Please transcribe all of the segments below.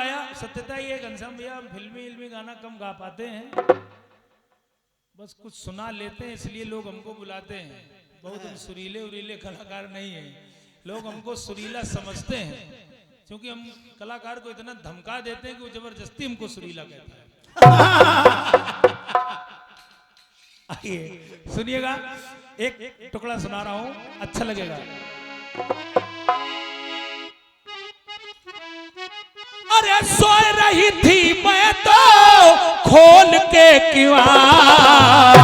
गाया। सत्यता ये घनश्याम भैया फिल्मी गाना कम गा पाते हैं, बस कुछ सुना लेते हैं, इसलिए लोग हमको बुलाते हैं। बहुत हम सुरीले उरीले कलाकार नहीं हैं, लोग हमको सुरीला समझते हैं, क्योंकि हम कलाकार को इतना धमका देते हैं कि वो जबरदस्ती हमको सुरीला कहता है। आइए सुनिएगा, एक टुकड़ा सुना रहा हूं, अच्छा लगेगा। अरे सोए रही थी मैं तो खोल के किवाड़,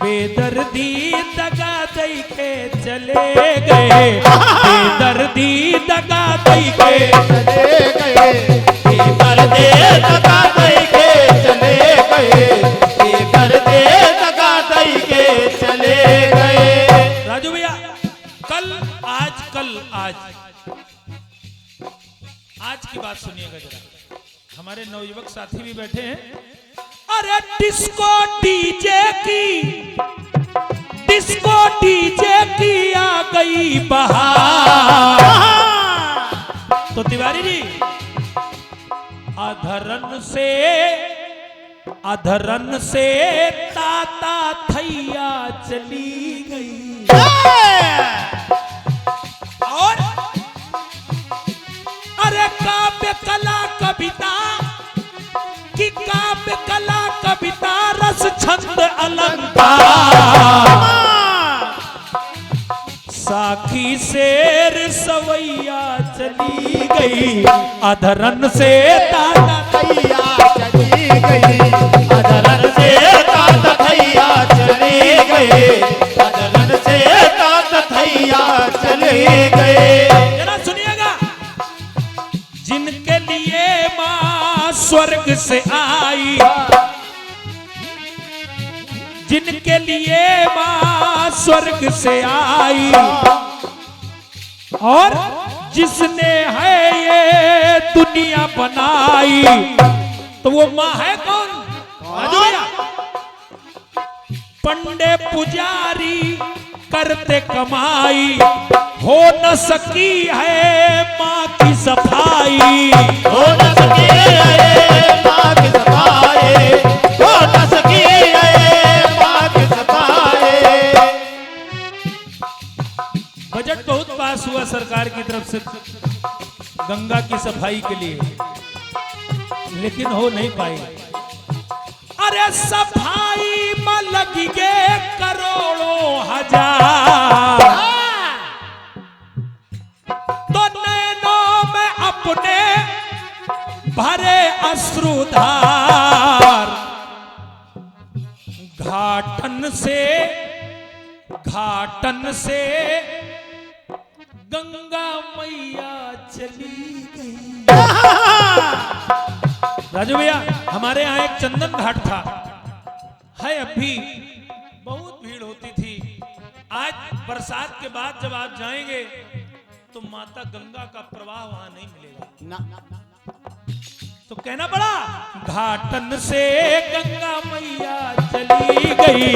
बेदर्दी दगा दई के चले गए, बेदर्दी दगा दई के चले गए, बेदर्दी दगा दई के चले गए, बेदर्दी दगा दई के चले गए। राजू भैया कल आज की बात सुनिएगा जरा, हमारे नवयुवक साथी भी बैठे हैं। अरे डिस्को डीजे की आ गई बहार, तो तिवारी जी अधरन से ताता थैया चली गई, और अरे काव्य कला कविता की काव्य कला कविता रस छंद अलंकार, साखी शेर सवैया चली गई, अधरन से ताता थैया चली गई, अधरन से ताता थैया चली गई, अधरन से ताता थैया चली गई। जरा सुनिएगा, जिनके लिए मां स्वर्ग से आई, जिनके लिए मां स्वर्ग से आई, और जिसने है ये दुनिया बनाई, तो वो मां है कौन? पंडे पुजारी करते कमाई, हो न सकी है मां की सफाई, हो न सकी है मां की सफाई, हो न सकी है मां की सफाई। बजट बहुत पास हुआ सरकार की तरफ से गंगा की सफाई के लिए, लेकिन हो नहीं पाई। अरे सफाई में लगी गए करोड़ों हजार, तो नैनों में अपने भरे अश्रुधार, घाटन से गंगा मैया चली गई। राजू भैया हमारे यहाँ एक चंदन घाट था, है अब भी, बहुत भीड़ होती थी। आज बरसात के बाद जब आप जाएंगे तो माता गंगा का प्रवाह वहां नहीं मिलेगा ना। तो कहना पड़ा, घाटन से गंगा मैया चली गई,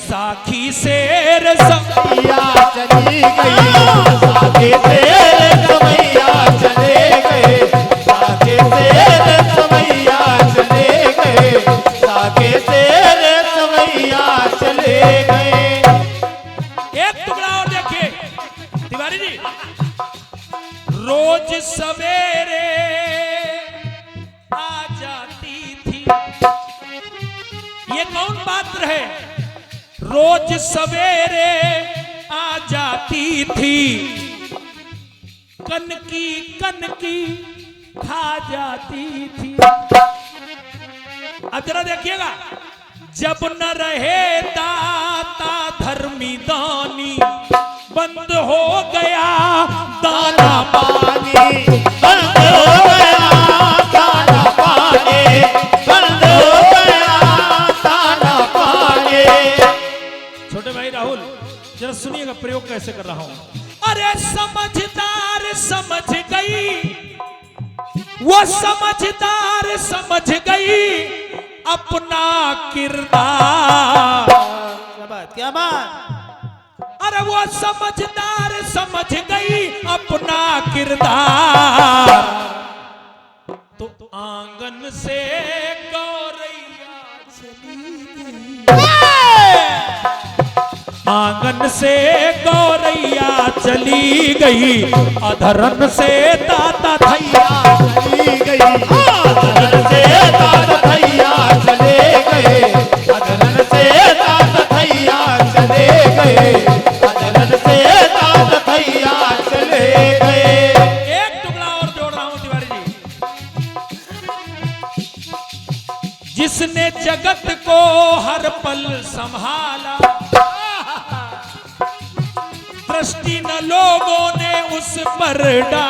साखी शेर सवैया चली गई, साखी शेर सवैया चले गए, साखी शेर सवैया चले गए, साखी शेर सवैया चले गए। एक टुकड़ा और देखिए तिवारी जी, रोज सवेरे आ जाती थी, ये कौन पात्र है? रोज सवेरे आ जाती थी, कनकी खा जाती थी, अब जरा देखिएगा, जब न रहे दाता धर्मी दानी, बंद हो गया दाना पानी, बंद हो गया दाना पानी, बंद हो गया दाना पानी। छोटे भाई राहुल जरा सुनिएगा प्रयोग कैसे कर रहा हूं। अरे समझदार समझ गई, वो समझदार समझ गई अपना किरदार। क्या बात, क्या बात। अरे वो समझदार समझ गई अपना किरदार, तो आंगन से गौरैया चली गई, आंगन से गौरैया चली गई, अधरन से ताता थैया चली गई, अधरन से ताता थैया चले गए, अधरन से ताता थैया चले गए, अधरन से ताता थैया चले गए। एक टुकड़ा और जोड़ रहा हूं तिवारी जी। जिसने जगत को हर पल संभाला, दृष्टि न लोगों ने उस पर डाला,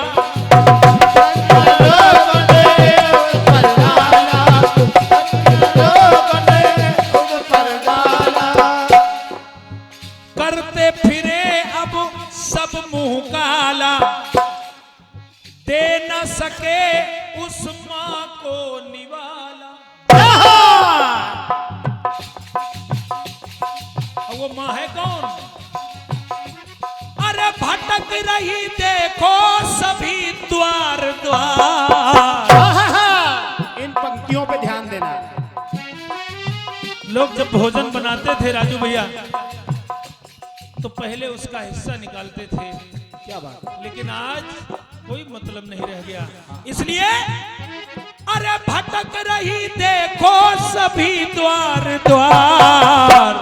करते फिरे अब सब मुंह काला, दे न सके उस मां को निवाला। वो मां है कौन? अरे भटक रही देखो सभी द्वार द्वार। इन पंक्तियों पे ध्यान देना। लोग जब भोजन बनाते थे राजू भैया, तो पहले उसका हिस्सा निकालते थे, क्या बात। लेकिन आज कोई मतलब नहीं रह गया, इसलिए अरे भटक रही देखो सभी द्वार द्वार,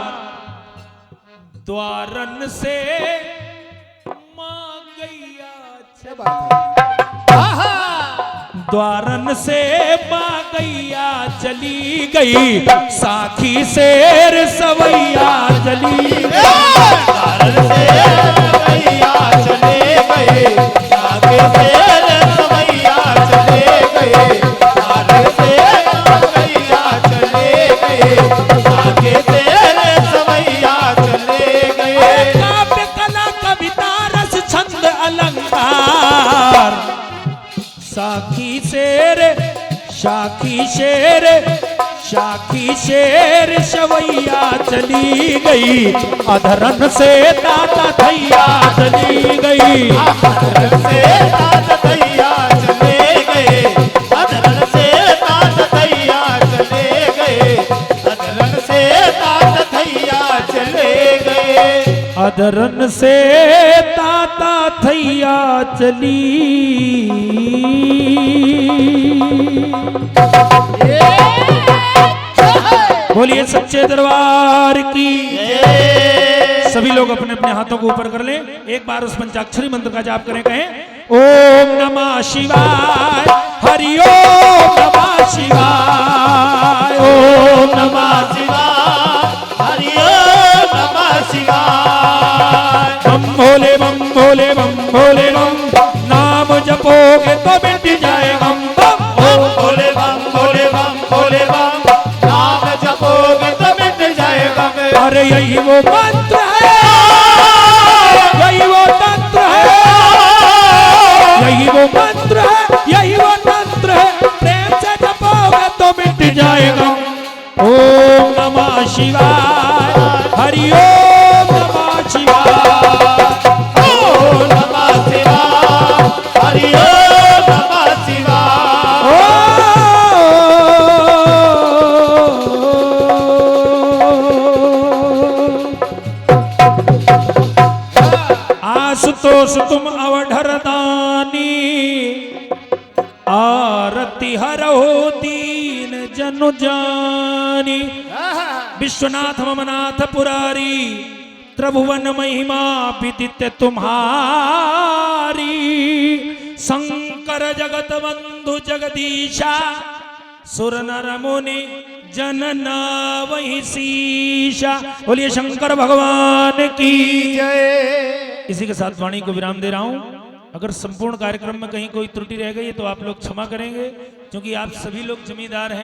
द्वारन से मां गैया, क्या बात है। द्वारन से मां गैया चली गई, साखी शेर सवैया चली गई, द्वारन से गैया चले गए, साखी शेर सवैया चले गए, द्वारन से गैया चले गए, साखी शेर सवैया चले गए। काव्य कला कविता रस छंद अलंकार, साखी शेर शाखी शेर, शाखी शेर सवैया चली गई, अधरन से ताता थैया चली गई, अधरन से ताता थैया चले गए, अधरन से ताता थैया चले गए, अधरन से ताता थैया चले गए, अधरन से ताता थैया चली। बोलिए सच्चे दरबार की। सभी लोग अपने अपने हाथों को ऊपर कर लें, एक बार उस पंचाक्षरी मंत्र का जाप करें, कहें ओम नमः शिवाय, हरि ओम नमः शिवाय, ओम नमः शिवाय, हरि ओम नमः शिवाय, बम भोले बम भोले बम भोले बम, नाम जपोगे तो मिट जाए गम बम, ओम भोले बम भोले बम भोले बम, नाम जपोगे तो मिट जाएगा। अरे यही वो मंत्र है, यही वो तंत्र है, यही वो मंत्र है, यही वो तंत्र है, प्रेम से जपोगे तो मिट जाएगा। ओम नमः शिवाय, हरि ओम नमः शिवाय, ओम नमः शिवाय, हरि ओम नमः शिवाय। आशुतोष तुम अवधर दानी, आरती हरो दीन जनु जानी, विश्वनाथ ममनाथ पुरारी, त्रिभुवन महिमा विदित तुम्हारी, शंकर जगत बंधु जगदीशा, सुर नर मुनि जनना वही शीशा। बोलिए शंकर भगवान की जय। इसी के साथ वाणी को विराम दे रहा हूं। अगर संपूर्ण कार्यक्रम में कहीं कोई त्रुटि रह गई है तो आप लोग क्षमा करेंगे, क्योंकि आप सभी लोग जमींदार हैं।